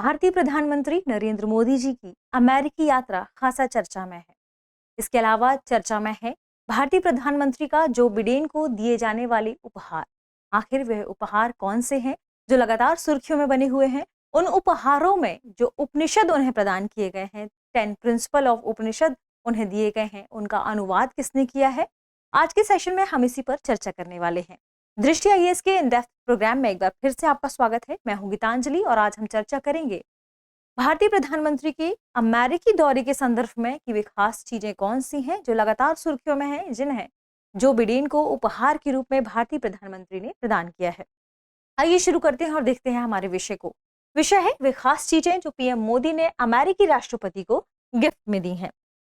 भारतीय प्रधानमंत्री नरेंद्र मोदी जी की अमेरिकी यात्रा खासा चर्चा में है। इसके अलावा चर्चा में है भारतीय प्रधानमंत्री का जो बिडेन को दिए जाने वाले उपहार। आखिर वह उपहार कौन से हैं जो लगातार सुर्खियों में बने हुए हैं? उन उपहारों में जो उपनिषद उन्हें प्रदान किए गए हैं, 10 प्रिंसिपल ऑफ उपनिषद उन्हें दिए गए हैं, उनका अनुवाद किसने किया है? आज के सेशन में हम इसी पर चर्चा करने वाले हैं। दृष्टि आईएएस के इन डेप्थ प्रोग्राम में एक बार फिर से आपका स्वागत है। मैं हूं गीतांजलि और आज हम चर्चा करेंगे भारतीय प्रधानमंत्री के अमेरिकी दौरे के संदर्भ में कि वे खास चीजें कौन सी हैं जो लगातार सुर्खियों में हैं, जिन्हें जो बिडेन को उपहार के रूप में भारतीय प्रधानमंत्री ने प्रदान किया है। आइए शुरू करते हैं और देखते हैं हमारे विषय को। विषय है वे खास चीजें जो पीएम मोदी ने अमेरिकी राष्ट्रपति को गिफ्ट में दी हैं।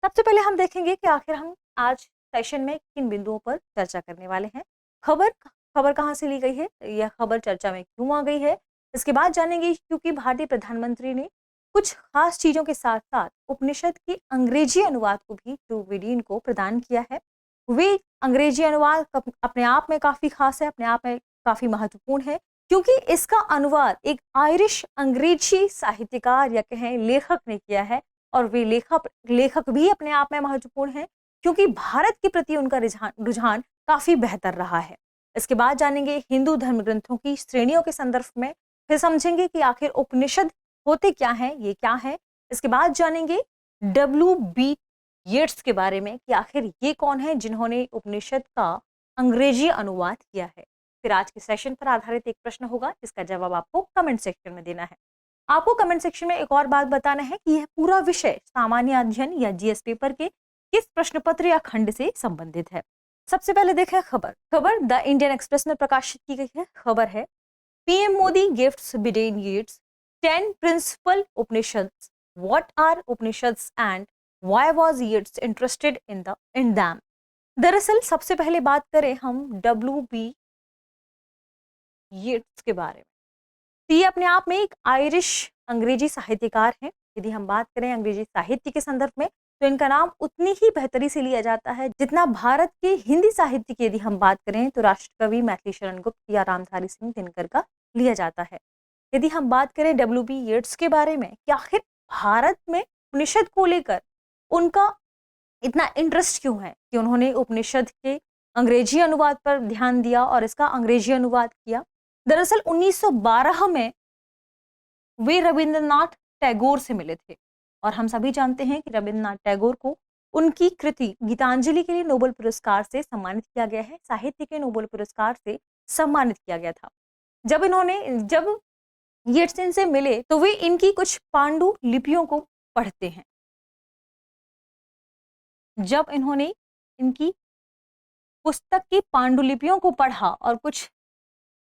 सबसे पहले हम देखेंगे कि आखिर हम आज सेशन में किन बिंदुओं पर चर्चा करने वाले हैं। खबर कहाँ से ली गई है, यह खबर चर्चा में क्यों आ गई है, इसके बाद जानेंगे क्योंकि भारतीय प्रधानमंत्री ने कुछ खास चीजों के साथ साथ उपनिषद के अंग्रेजी अनुवाद को भी जो बिडेन को प्रदान किया है। वे अंग्रेजी अनुवाद अपने आप में काफी खास है, अपने आप में काफी महत्वपूर्ण है, क्योंकि इसका अनुवाद एक आयरिश अंग्रेजी साहित्यकार या कहें लेखक ने किया है। और वे लेखक भी अपने आप में महत्वपूर्ण है क्योंकि भारत के प्रति उनका रुझान काफी बेहतर रहा है। इसके बाद जानेंगे हिंदू धर्म ग्रंथों की श्रेणियों के संदर्भ में, फिर समझेंगे कि आखिर उपनिषद होते क्या हैं, ये क्या है। इसके बाद जानेंगे W.B. येट्स के बारे में कि आखिर ये कौन है जिन्होंने उपनिषद का अंग्रेजी अनुवाद किया है। फिर आज के सेशन पर आधारित एक प्रश्न होगा जिसका जवाब आपको कमेंट सेक्शन में देना है। आपको कमेंट सेक्शन में एक और बात बताना है कि यह पूरा विषय सामान्य अध्ययन या जीएस पेपर के किस प्रश्न पत्र या खंड से संबंधित है। सबसे पहले देखें खबर द इंडियन एक्सप्रेस में प्रकाशित की गई है। खबर है PM Modi gifts Biden Yeats 10 principal Upanishads, what are Upanishads and why was Yeats interested in them. दरअसल सबसे पहले बात करें हम W.B. येट्स के बारे में, तो ये अपने आप में एक आयरिश अंग्रेजी साहित्यकार हैं। यदि हम बात करें अंग्रेजी साहित्य के संदर्भ में तो इनका नाम उतनी ही बेहतरी से लिया जाता है जितना भारत के हिंदी साहित्य की यदि हम बात करें तो राष्ट्रकवि मैथिली शरण गुप्त या रामधारी सिंह दिनकर का लिया जाता है। यदि हम बात करें W.B. येट्स के बारे में कि आखिर भारत में उपनिषद को लेकर उनका इतना इंटरेस्ट क्यों है कि उन्होंने उपनिषद के अंग्रेजी अनुवाद पर ध्यान दिया और इसका अंग्रेजी अनुवाद किया। दरअसल 1912 में वे रविंद्रनाथ टैगोर से मिले थे और हम सभी जानते हैं कि रविंद्रनाथ टैगोर को उनकी कृति गीतांजलि के लिए नोबेल पुरस्कार से सम्मानित किया गया है, साहित्य के नोबेल पुरस्कार से सम्मानित किया गया था। जब येट्स इनसे मिले तो वे इनकी कुछ पांडु लिपियों को पढ़ते हैं। जब इन्होंने इनकी पुस्तक की पांडुलिपियों को पढ़ा और कुछ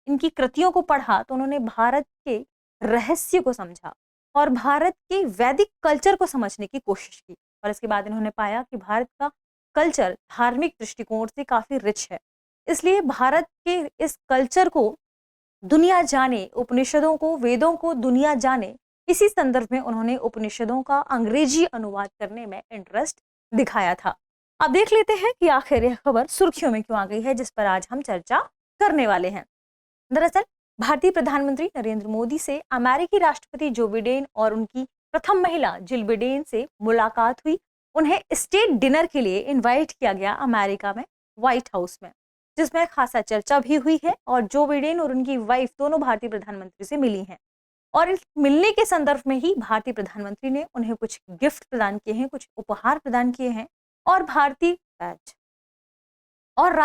इनकी कृतियों को पढ़ा तो उन्होंने भारत के रहस्य को समझा और भारत के वैदिक कल्चर को समझने की कोशिश की। और इसके बाद इन्होंने पाया कि भारत का कल्चर धार्मिक दृष्टिकोण से काफी रिच है, इसलिए भारत के इस कल्चर को दुनिया जाने, उपनिषदों को, वेदों को दुनिया जाने, इसी संदर्भ में उन्होंने उपनिषदों का अंग्रेजी अनुवाद करने में इंटरेस्ट दिखाया था। अब देख लेते हैं कि आखिर यह खबर सुर्खियों में क्यों आ गई है, जिस पर आज हम चर्चा करने वाले हैं। दरअसल भारतीय प्रधानमंत्री नरेंद्र मोदी से अमेरिकी राष्ट्रपति जो बिडेन और उनकी प्रथम महिला जिल बिडेन से मुलाकात हुई। उन्हें स्टेट डिनर के लिए इनवाइट किया गया अमेरिका में, व्हाइट हाउस में, जिसमें खासा चर्चा भी हुई है और जो बिडेन और उनकी वाइफ दोनों भारतीय प्रधानमंत्री से मिली हैं। और इस मिलने के संदर्भ में ही भारतीय प्रधानमंत्री ने उन्हें कुछ गिफ्ट प्रदान किए हैं, कुछ उपहार प्रदान किए हैं और भारतीय बैज और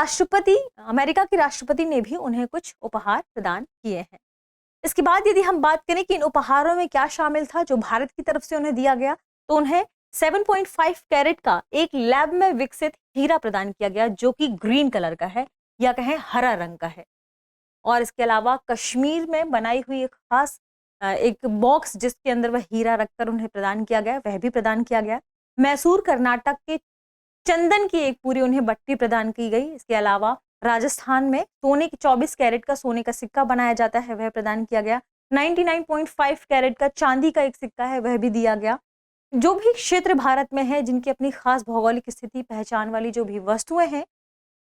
अमेरिका के राष्ट्रपति ने भी उन्हें कुछ उपहार प्रदान किए हैं। इसके बाद यदि हम बात करें कि इन उपहारों में क्या शामिल था जो भारत की तरफ से उन्हें दिया गया, तो उन्हें 7.5 कैरेट का एक लैब में विकसित हीरा प्रदान किया गया जो कि ग्रीन कलर का है या कहें हरा रंग का है। और इसके अलावा कश्मीर में बनाई हुई एक खास एक बॉक्स जिसके अंदर वह हीरा रखकर उन्हें प्रदान किया गया, वह भी प्रदान किया गया। मैसूर कर्नाटक के चंदन की एक पूरी उन्हें बट्टी प्रदान की गई। इसके अलावा राजस्थान में सोने की 24 कैरेट का सोने का सिक्का बनाया जाता है, वह प्रदान किया गया। 99.5 कैरेट का चांदी का एक सिक्का है, वह भी दिया गया। जो भी क्षेत्र भारत में है जिनकी अपनी खास भौगोलिक स्थिति पहचान वाली जो भी वस्तुएं हैं,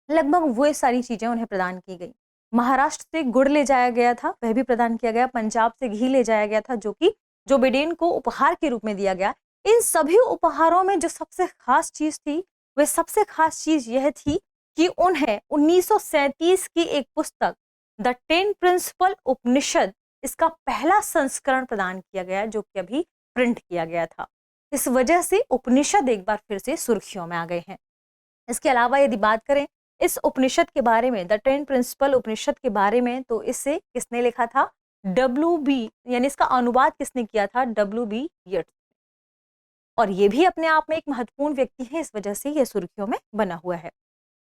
लगभग वो सारी चीजें उन्हें प्रदान की गई। महाराष्ट्र से गुड़ ले जाया गया था, वह भी प्रदान किया गया। पंजाब से घी ले जाया गया था जो कि जो बिडेन को उपहार के रूप में दिया गया, इन सभी उपहारों में जो सबसे खास चीज थी, वह सबसे खास चीज यह थी कि उन्हें 1937 की एक पुस्तक द 10 प्रिंसिपल उपनिषद, इसका पहला संस्करण प्रदान किया गया, जो कि अभी प्रिंट किया गया था। इस वजह से उपनिषद एक बार फिर से सुर्खियों में आ गए हैं। इसके अलावा यदि बात करें इस उपनिषद के बारे में, द 10 प्रिंसिपल उपनिषद के बारे में, तो इसे किसने लिखा था? WB, यानी इसका अनुवाद किसने किया था? WB येट्स। और ये भी अपने आप में एक महत्वपूर्ण व्यक्ति है, इस वजह से यह सुर्खियों में बना हुआ है।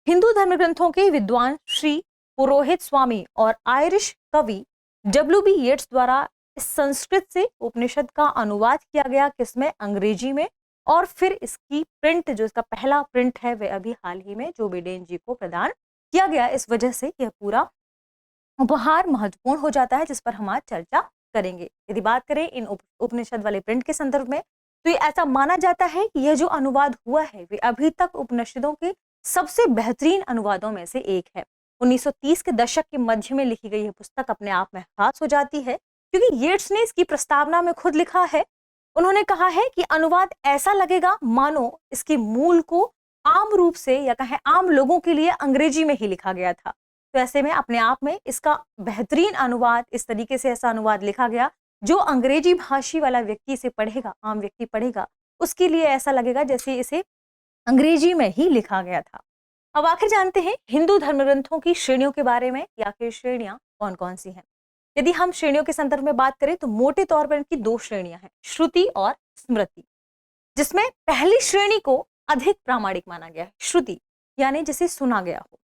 हिंदू धर्म ग्रंथों के विद्वान श्री पुरोहित स्वामी और आयरिश कवि WB येट्स द्वारा इस संस्कृत से उपनिषद का अनुवाद किया गया, किसमें? अंग्रेजी में। और फिर इसकी प्रिंट, जो इसका पहला प्रिंट है, वह अभी हाल ही में जो बिडेन जी को प्रदान किया गया। इस वजह से यह पूरा उपहार महत्वपूर्ण हो जाता है, जिस पर हम आज चर्चा करेंगे। यदि बात करें इन उपनिषद वाले प्रिंट के संदर्भ में, तो ये ऐसा माना जाता है कि यह जो अनुवाद हुआ है, वे अभी तक उपनिषदों के सबसे बेहतरीन अनुवादों में से एक है। 1930 के दशक के मध्य में लिखी गई यह पुस्तक अपने आप में खास हो जाती है, क्योंकि येट्स ने इसकी प्रस्तावना में खुद लिखा है। उन्होंने कहा है कि अनुवाद ऐसा लगेगा मानो इसके मूल को आम रूप से, या कहें आम लोगों के लिए, अंग्रेजी में ही लिखा गया था। तो ऐसे में अपने आप में इसका बेहतरीन अनुवाद, इस तरीके से ऐसा अनुवाद लिखा गया जो अंग्रेजी भाषी वाला व्यक्ति इसे पढ़ेगा, आम व्यक्ति पढ़ेगा, उसके लिए ऐसा लगेगा जैसे इसे अंग्रेजी में ही लिखा गया था। अब आखिर जानते हैं हिंदू धर्म ग्रंथों की श्रेणियों के बारे में, या फिर श्रेणियां कौन कौन सी हैं। यदि हम श्रेणियों के संदर्भ में बात करें तो मोटे तौर पर इनकी दो श्रेणियां हैं, श्रुति और स्मृति, जिसमें पहली श्रेणी को अधिक प्रामाणिक माना गया है। श्रुति यानी जिसे सुना गया हो।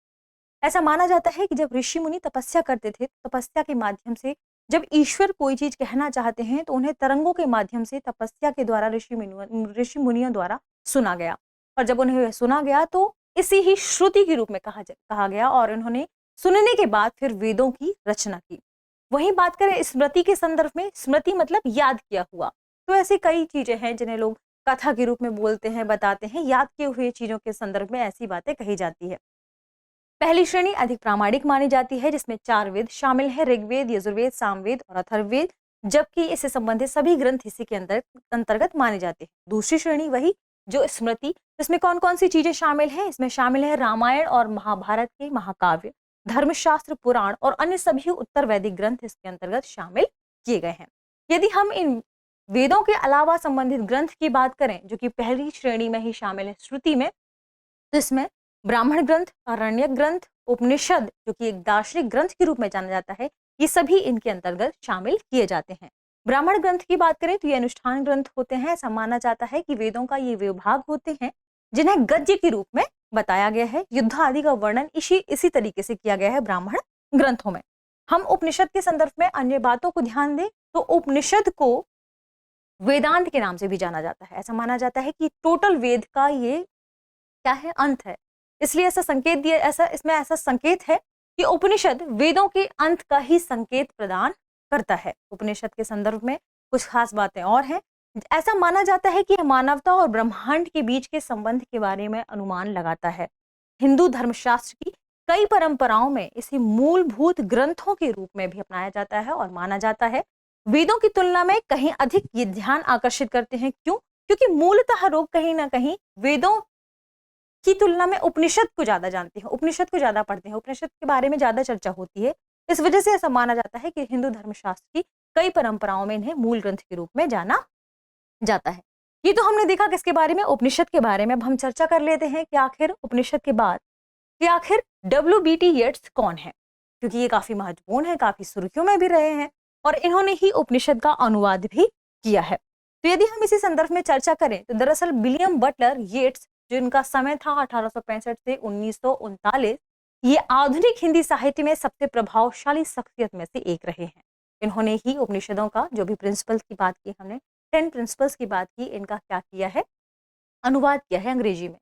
ऐसा माना जाता है कि जब ऋषि मुनि तपस्या करते थे, तपस्या के माध्यम से जब ईश्वर कोई चीज कहना चाहते हैं तो उन्हें तरंगों के माध्यम से तपस्या के द्वारा ऋषि मुनियों द्वारा सुना गया, और जब उन्हें सुना गया तो इसी ही श्रुति के रूप में कहा गया, और उन्होंने सुनने के बाद फिर वेदों की रचना की। वहीं बात करें स्मृति के संदर्भ में, स्मृति मतलब याद किया हुआ। तो ऐसी कई चीजें हैं जिन्हें लोग कथा के रूप में बोलते हैं, बताते हैं, याद किए हुए चीजों के संदर्भ में ऐसी बातें कही जाती है। पहली श्रेणी अधिक प्रामाणिक मानी जाती है, जिसमें 4 वेद शामिल है, ऋग्वेद, यजुर्वेद, सामवेद और अथर्ववेद, जबकि इससे संबंधित सभी ग्रंथ इसी के अंतर्गत माने जाते हैं। दूसरी श्रेणी वही जो स्मृति, इसमें कौन कौन सी चीजें शामिल हैं? इसमें शामिल है रामायण और महाभारत के महाकाव्य, धर्मशास्त्र, पुराण और अन्य सभी उत्तर वैदिक ग्रंथ इसके अंतर्गत शामिल किए गए हैं। यदि हम इन वेदों के अलावा संबंधित ग्रंथ की बात करें, जो कि पहली श्रेणी में ही शामिल है श्रुति में, तो इसमें ब्राह्मण ग्रंथ, आरण्यक ग्रंथ, उपनिषद, जो कि एक दार्शनिक ग्रंथ के रूप में जाना जाता है, ये सभी इनके अंतर्गत शामिल किए जाते हैं। ब्राह्मण ग्रंथ की बात करें तो ये अनुष्ठान ग्रंथ होते हैं। ऐसा माना जाता है कि वेदों का ये विभाग होते हैं जिन्हें गद्य के रूप में बताया गया है। युद्ध आदि का वर्णन इसी तरीके से किया गया है ब्राह्मण ग्रंथों में। हम उपनिषद के संदर्भ में अन्य बातों को ध्यान दें तो उपनिषद को वेदांत के नाम से भी जाना जाता है। ऐसा माना जाता है कि टोटल वेद का ये क्या है? अंत है। इसलिए ऐसा संकेत दिया, इसमें ऐसा संकेत है कि उपनिषद वेदों के अंत का ही संकेत प्रदान करता है। उपनिषद के संदर्भ में कुछ खास बातें और हैं। ऐसा माना जाता है कि मानवता और ब्रह्मांड के बीच के संबंध के बारे में अनुमान लगाता है। हिंदू धर्मशास्त्र की कई परंपराओं में इसे मूलभूत ग्रंथों के रूप में भी अपनाया जाता है और माना जाता है। वेदों की तुलना में कहीं अधिक ये ध्यान आकर्षित करते हैं। क्यों? क्योंकि मूलतः लोग कहीं ना कहीं वेदों की तुलना में उपनिषद को ज्यादा जानते हैं, उपनिषद को ज्यादा पढ़ते हैं, उपनिषद के बारे में ज्यादा चर्चा होती है। इस वजह से ऐसा माना जाता है कि हिंदू धर्मशास्त्र की कई परंपराओं में इन्हें मूल ग्रंथ के रूप में जाना जाता है। ये तो हमने देखा किसके बारे में? उपनिषद के बारे में। अब हम चर्चा कर लेते हैं कि आखिर उपनिषद के बाद कि आखिर WBT येट्स कौन है, क्योंकि ये काफी महत्वपूर्ण है, काफी सुर्खियों में भी रहे हैं और इन्होंने ही उपनिषद का अनुवाद भी किया है। तो यदि हम इसी संदर्भ में चर्चा करें तो दरअसल विलियम बटलर येट्स, जिनका समय था 1865 से 1939, ये आधुनिक हिंदी साहित्य में सबसे प्रभावशाली शख्सियत में से एक रहे हैं। इन्होंने ही उपनिषदों का जो भी प्रिंसिपल्स की बात की, हमने 10 प्रिंसिपल्स की बात की, इनका क्या किया है? अनुवाद किया है अंग्रेजी में।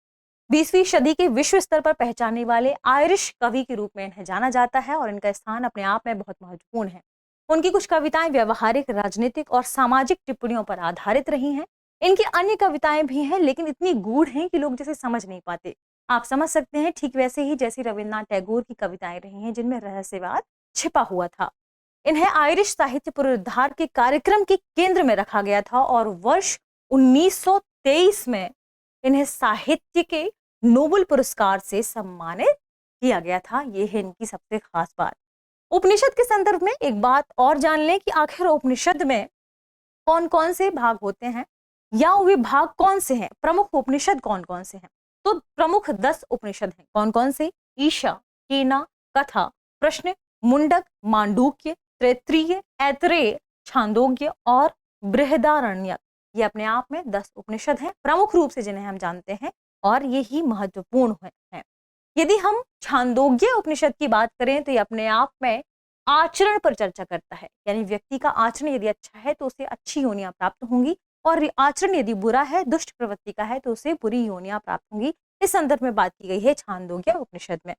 20वीं सदी के विश्व स्तर पर पहचानने वाले आयरिश कवि के रूप में इन्हें जाना जाता है और इनका स्थान अपने आप में बहुत महत्वपूर्ण है। उनकी कुछ कविताएं व्यवहारिक, राजनीतिक और सामाजिक टिप्पणियों पर आधारित रही हैं। इनकी अन्य कविताएं भी हैं लेकिन इतनी गूढ़ हैं कि लोग जैसे समझ नहीं पाते। आप समझ सकते हैं ठीक वैसे ही जैसे रविन्द्रनाथ टैगोर की कविताएं रही हैं जिनमें रहस्यवाद छिपा हुआ था। इन्हें आयरिश साहित्य पुनरुद्धार के कार्यक्रम के केंद्र में रखा गया था और वर्ष 1923 में इन्हें साहित्य के नोबेल पुरस्कार से सम्मानित किया गया था। ये है इनकी सबसे खास बात। उपनिषद के संदर्भ में एक बात और जान लें कि आखिर उपनिषद में कौन कौन से भाग होते हैं या विभाग कौन से हैं, प्रमुख उपनिषद कौन कौन से हैं। तो प्रमुख 10 उपनिषद हैं। कौन कौन से? ईशा, केना, कथा, प्रश्न, मुंडक, मांडूक्य, तैत्तिरीय, ऐतरेय, छांदोग्य और बृहदारण्यक। ये अपने आप में 10 उपनिषद हैं प्रमुख रूप से जिन्हें हम जानते हैं और ये ही महत्वपूर्ण हैं। यदि हम छांदोग्य उपनिषद की बात करें तो ये अपने आप में आचरण पर चर्चा करता है, यानी व्यक्ति का आचरण यदि अच्छा है तो उसे अच्छी योनियां प्राप्त होंगी और आचरण यदि बुरा है, दुष्ट प्रवृत्ति का है, तो उसे बुरी योनियां प्राप्त होंगी। इस संदर्भ में बात की गई है छांदोग्य उपनिषद में।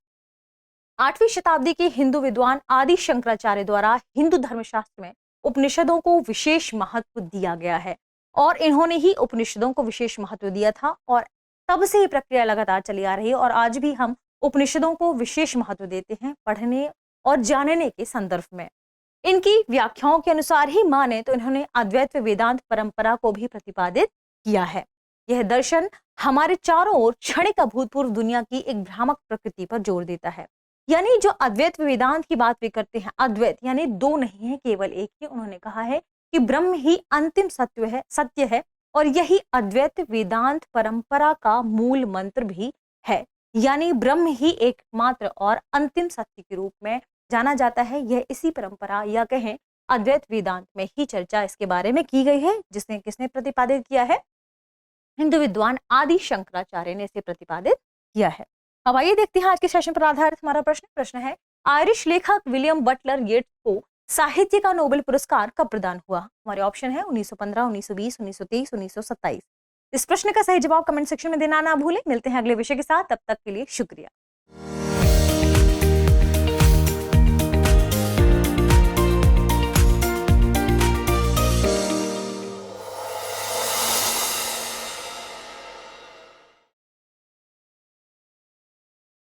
8वीं शताब्दी के हिंदू विद्वान आदि शंकराचार्य द्वारा हिंदू धर्मशास्त्र में उपनिषदों को विशेष महत्व दिया गया है और इन्होंने ही उपनिषदों को विशेष महत्व दिया था और तब से ये प्रक्रिया लगातार चली आ रही है और आज भी हम उपनिषदों को विशेष महत्व देते हैं पढ़ने और जानने के संदर्भ में। इनकी व्याख्याओं के अनुसार ही माने तो इन्होंने अद्वैत वेदांत परंपरा को भी प्रतिपादित किया है। यह दर्शन हमारे चारों ओर क्षणिक अभूतपूर्व दुनिया की एक भ्रामक प्रकृति पर जोर देता है। यानी जो अद्वैत वेदांत की बात वे करते हैं, अद्वैत यानी दो नहीं है, केवल एक ही। उन्होंने कहा है कि ब्रह्म ही अंतिम सत्य है और यही अद्वैत वेदांत परंपरा का मूल मंत्र भी है। यानी ब्रह्म ही एकमात्र और अंतिम सत्य के रूप में जाना जाता है। यह इसी परंपरा या कहें अद्वैत वेदांत में ही चर्चा इसके बारे में की गई है, जिसने किसने प्रतिपादित किया है? हिंदू विद्वान आदि शंकराचार्य ने इसे प्रतिपादित किया है। अब आइए देखते हैं आज के सेशन पर आधारित हमारा प्रश्न है, आयरिश लेखक विलियम बटलर येट्स को साहित्य का नोबेल पुरस्कार कब प्रदान हुआ? हमारे ऑप्शन है 1915, 1920, 1923, 1927। इस प्रश्न का सही जवाब कमेंट सेक्शन में देना ना भूलें। मिलते हैं अगले विषय के साथ, तब तक के लिए शुक्रिया।